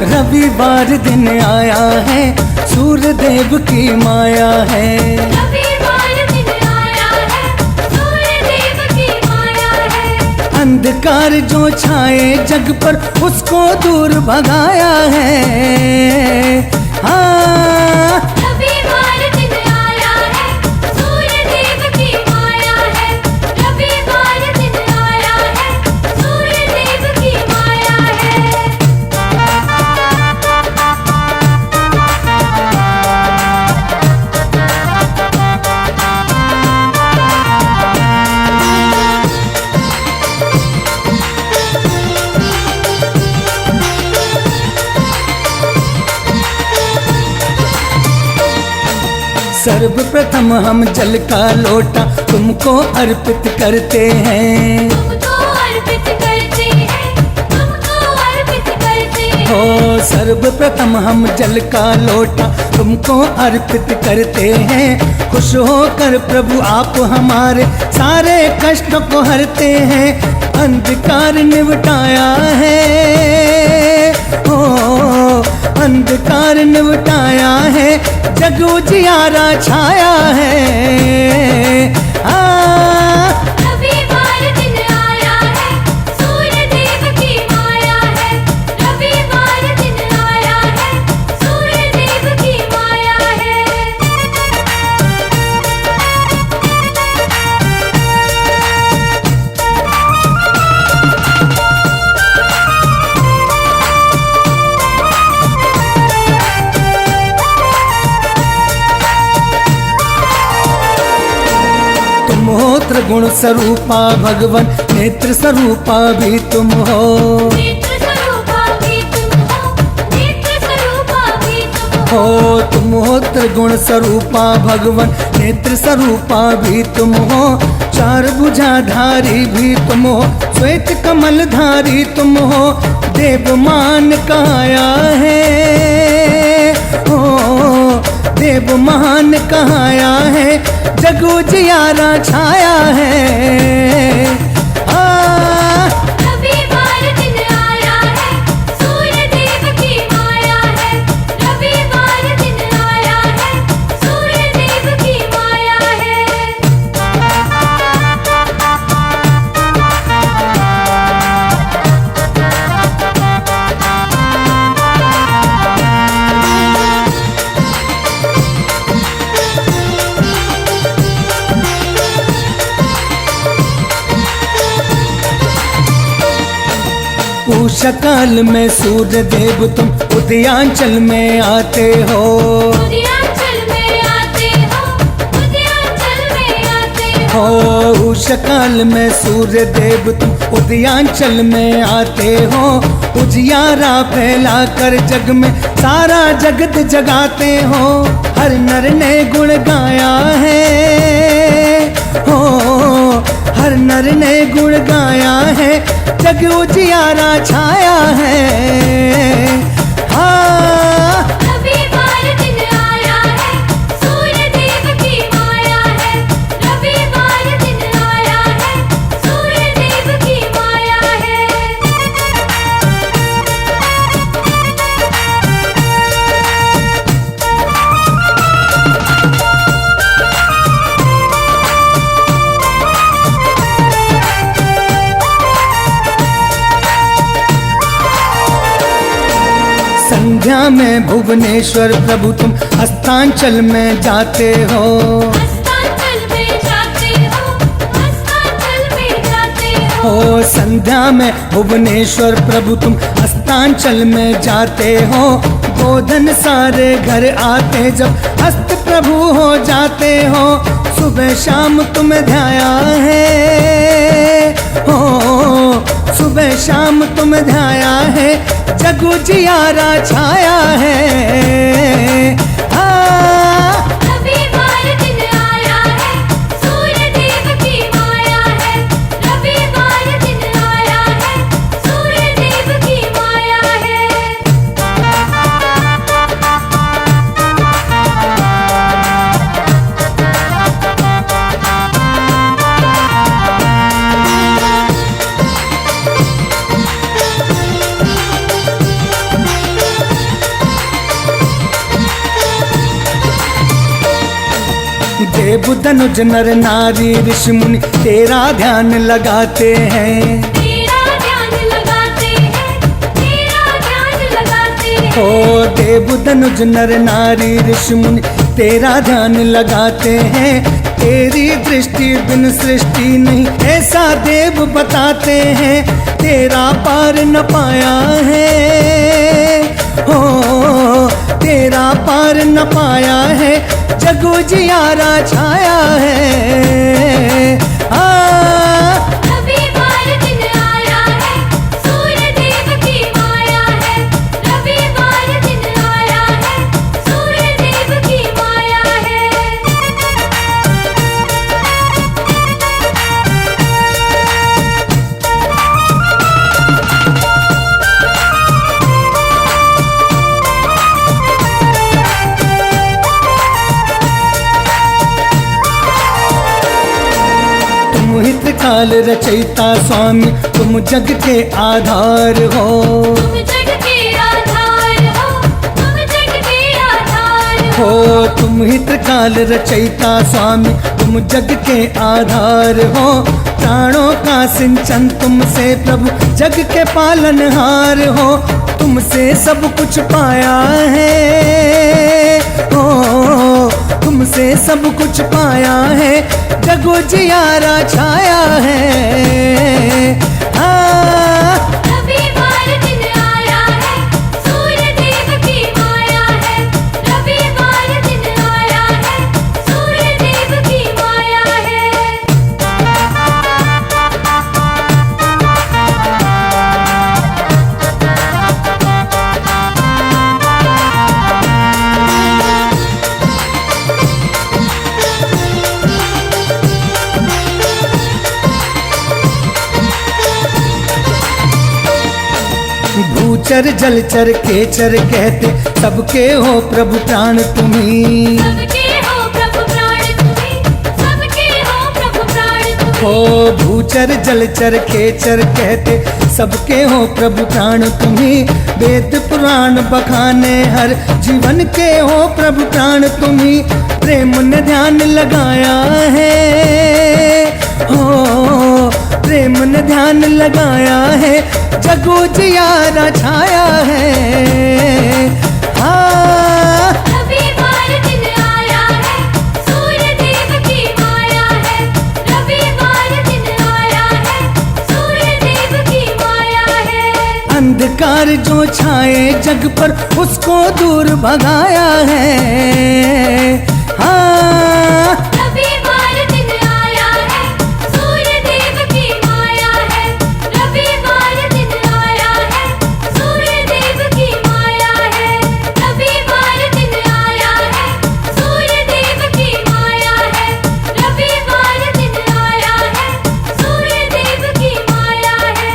रविवार दिन आया है, सूर्य देव की माया है। रविवार दिन आया है, सूर्य देव की माया है। अंधकार जो छाए जग पर उसको दूर भगाया है। हाँ, रविवार दिन आया है, सूर्य देव की माया है। रविवार दिन आया है, सूर्य देव की माया है। सर्वप्रथम हम जल का लोटा तुमको अर्पित करते हैं। तुमको अर्पित करते हैं, तुमको अर्पित करते हैं। हो सर्वप्रथम हम जल का लोटा तुमको अर्पित करते हैं। खुश होकर प्रभु आप हमारे सारे कष्टों को हरते हैं। अंधकार निवटाया है, हो अंधकार निवटाया है, जग उजियारा छाया है। रविवार दिन आया है, सूर्य देव की माया है। रविवार दिन आया है, सूर्य देव की माया है। तुम हो त्रिगुण स्वरूपा भगवन, नेत्र स्वरूपा भी तुम हो। नेत्र स्वरूपा भी तुम हो, नेत्र स्वरूपा भी तुम हो। हो तुम हो त्रिगुण स्वरूपा भगवन, नेत्र स्वरूपा भी तुम हो। चार भुजाधारी भी तुम हो, श्वेत कमल धारी तुम हो। देवमान कहाया है, हो देव महान कहाया है, जग उजियारा छाया है। रविवार दिन आया है, सूर्य देव की माया है। रविवार दिन आया है, सूर्य देव की माया है। उषा काल में सूर्य देव तुम उदयांचल में आते हो। उदयांचल में आते हो, उदयांचल में आते हो। हो उषा काल में सूर्य देव तुम उदयांचल में आते हो। उजियारा फैला कर जग में सारा जगत जगाते हो। हर नर ने गुण गाया है, हो हर नर ने गुण गाया है, जग उजियारा छाया है। रविवार दिन आया है, सूर्य देव की माया है। रविवार दिन आया है, सूर्य देव की माया है। संध्या में भुवनेश्वर प्रभु तुम अस्तांचल में जाते हो। अस्तांचल में जाते हो, अस्तांचल में जाते हो। हो संध्या में भुवनेश्वर प्रभु तुम अस्तांचल में जाते हो। गोधन सारे घर आते जब अस्त प्रभु हो जाते हो। सुबह शाम तुम ध्याया है, हो सुबह शाम तुम ध्याया है, जग उजियारा छाया है। रविवार दिन आया है, सूर्य देव की माया है। रविवार दिन आया है, सूर्य देव की माया है। देव धनुज नर नारी ऋषि मुनि तेरा ध्यान लगाते हैं। तेरा ध्यान लगाते हैं, तेरा ध्यान लगाते हैं। ओ देव धनुज नर नारी ऋषि मुनि तेरा ध्यान लगाते हैं। तेरी दृष्टि बिन सृष्टि नहीं ऐसा देव बताते हैं। तेरा पार न पाया है, हो तेरा पार न पाया है, जग उजियारा छाया है। रविवार दिन आया है, सूर्य देव की माया है। रविवार दिन आया है, सूर्य देव की माया है। तुम हित काल रचयिता स्वामी, तुम जग के आधार हो। तुम जग के आधार हो, तुम जग के आधार हो। हो तुम हित काल रचयिता स्वामी, तुम जग के आधार हो। प्राणों का सिंचन तुमसे प्रभु, जग के पालनहार हो। तुमसे सब कुछ पाया है, हो तुमसे सब कुछ पाया है, जग उजियारा छाया है। रविवार दिन आया है, सूर्य देव की माया है। रविवार दिन आया है, सूर्य देव की माया है। भूचर जलचर केचर कहते, सबके हो प्रभु प्राण तुम्ही। सबके हो प्रभु प्राण तुम्ही, सबके हो प्रभु प्राण तुम्ही। हो भूचर जलचर खेचर कहते, सबके हो प्रभु प्राण तुम्ही। वेद पुराण बखाने हर जीवन के हो प्रभु प्राण तुम्ही। प्रेम ने ध्यान लगाया है, हो प्रेम ने ध्यान लगाया है, जग उजियारा छाया है। रविवार दिन आया है, सूर्य देव की माया है। रविवार दिन आया है, सूर्य देव की माया है। अंधकार जो छाए जग पर, उसको दूर भगाया है। रविवार दिन आया है, सूर्य देव की माया है। रविवार दिन आया है, सूर्य देव की माया है। रविवार दिन आया है, सूर्य देव की माया है। रविवार दिन आया है, सूर्य देव की माया है।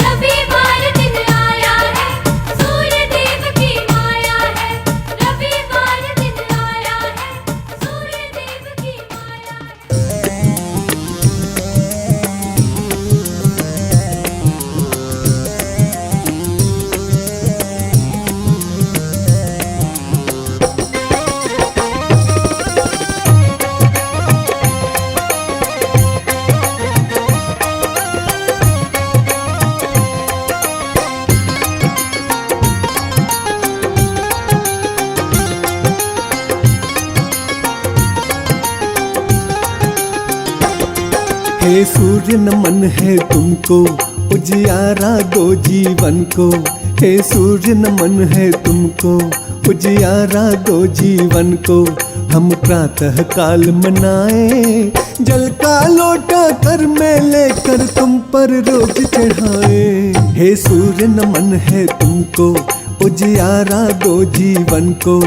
रविवार दिन आया है, सूर्य देव की माया है। रविवार दिन आया है, सूर्य देव की माया है। हे सूर्य नमन है तुमको, उजियारा दो जीवन को। हे सूर्य नमन है तुमको, उजियारा दो जीवन को। हम प्रातः काल मनाए, जल का लोटा कर में लेकर तुम पर रोज चढ़ाए। हे सूर्य नमन है तुमको, उजियारा दो जीवन को।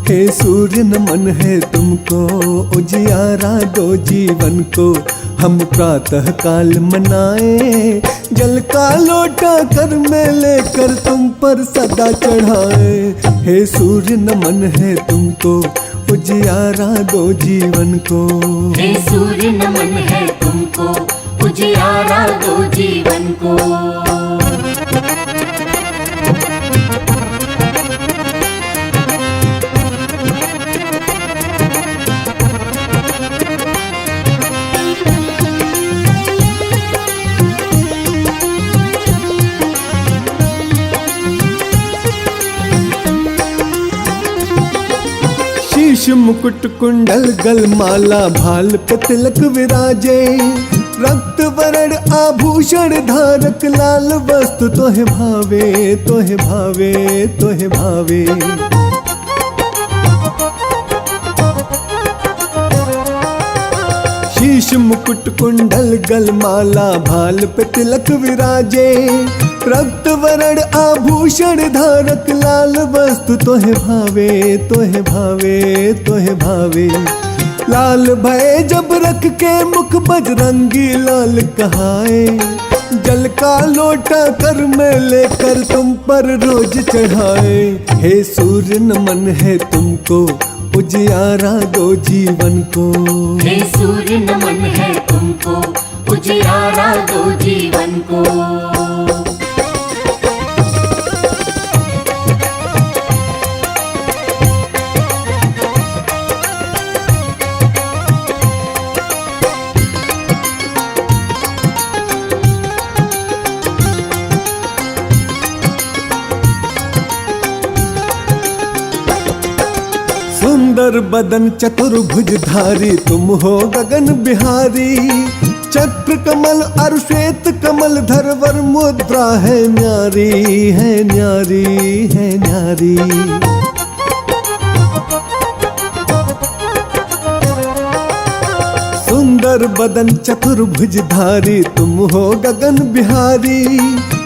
हे सूर्य नमन है तुमको, उजियारा दो जीवन को। हम प्रातः काल मनाए, जल का लोटा कर में लेकर तुम पर सदा चढ़ाए। हे सूर्य नमन है तुमको, उजियारा दो जीवन को। हे सूर्य नमन है तुमको, उजियारा दो जीवन को। शीश मुकुट कुंडल गलमाला भाल पे तिलक विराजे, रक्त वरण आभूषण धारक लाल वस्त्र तोहे भावे, तोहे भावे, तोहे भावे। शीश मुकुट कुंडल गलमाला भाल पे तिलक विराजे, रक्त वरण आभूषण धारक लाल वस्त्र तोहे भावे, तोहे भावे, तोहे भावे। लाल भय जब रख के मुख बजरंगी लाल कहाए, जल का लोटा कर में लेकर तुम पर रोज चढ़ाए। हे सूर्य नमन है तुमको, उजियारा दो जीवन को। हे सूर्य नमन है तुमको, उजियारा दो जीवन को। सुंदर बदन चतुर्भुजधारी तुम हो गगन बिहारी, चक्र कमल और श्वेत कमल धरवर मुद्रा है न्यारी, है न्यारी, है न्यारी। सुंदर बदन चतुर्भुजधारी तुम हो गगन बिहारी,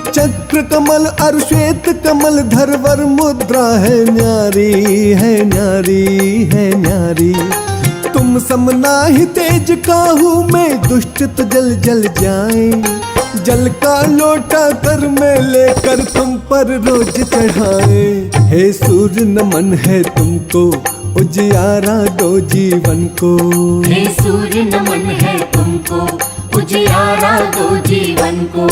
चक्र कमल और श्वेत कमल धरवर मुद्रा है न्यारी, है न्यारी, है न्यारी। तुम समना ही तेज काहू में दुष्ट तो जल जल जाए, जल का लोटा कर में लेकर तुम पर रोज चढ़ाए। हे सूर्य नमन है तुमको, उजियारा दो जीवन को। हे सूर्य नमन है तुमको, उजियारा दो जीवन को।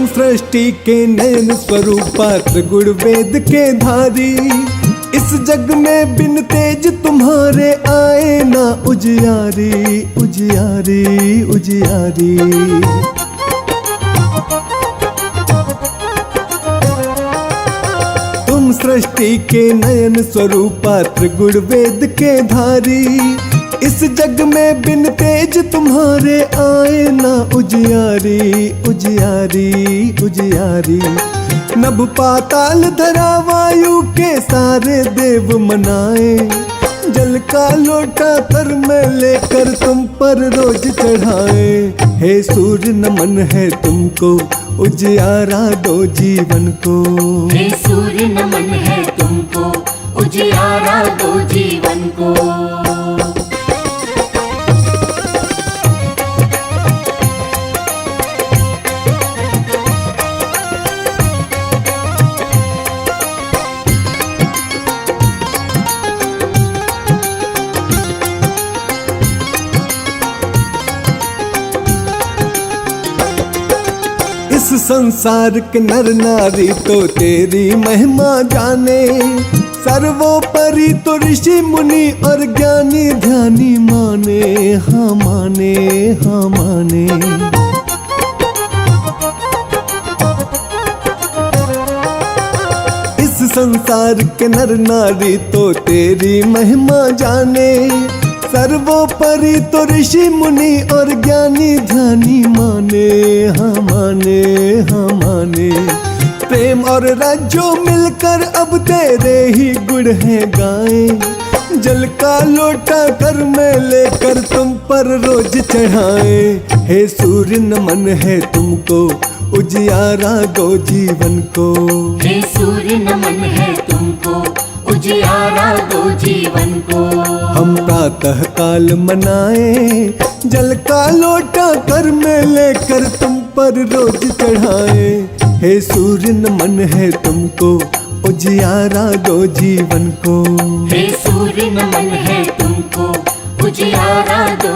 सृष्टि के नयन स्वरूपा त्रिगुण वेद के धारी, इस जग में बिन तेज तुम्हारे आए ना उजियारी, उजियारी, उजियारी। तुम सृष्टि के नयन स्वरूपा त्रिगुण वेद के धारी, इस जग में बिन तेज तुम्हारे आए ना उजियारी, उजियारी, उजियारी। नभ पाताल धरा वायु के सारे देव मनाए, जल का लोटा कर में लेकर तुम पर रोज चढ़ाए। हे सूर्य नमन है तुमको, उजियारा दो जीवन को। हे सूर्य नमन है तुमको, उजियारा दो जीवन को। इस संसार के नर नारी तो तेरी महिमा जाने, सर्वोपरि तो ऋषि मुनि और ज्ञानी ध्यानी माने, हाँ माने, हाँ माने। इस संसार के नर नारी तो तेरी महिमा जाने, सर्वोपरि तो ऋषि मुनि और ज्ञानी ध्यानी माने, हाँ माने, हाँ माने। प्रेम और राज्यों मिलकर अब तेरे ही गुण है गाए, जल का लोटा कर में लेकर तुम पर रोज चढ़ाए। हे सूर्य नमन है तुमको, उजियारा दो जीवन को। हे सूर्य नमन है तुमको, उजियारा दो जीवन को। हम प्रातः काल मनाए, जल का लोटा कर में लेकर तुम पर रोज चढ़ाए। हे सूर्य नमन है तुमको, उजियारा दो जीवन को। हे सूर्य नमन है तुमको, उजियारा दो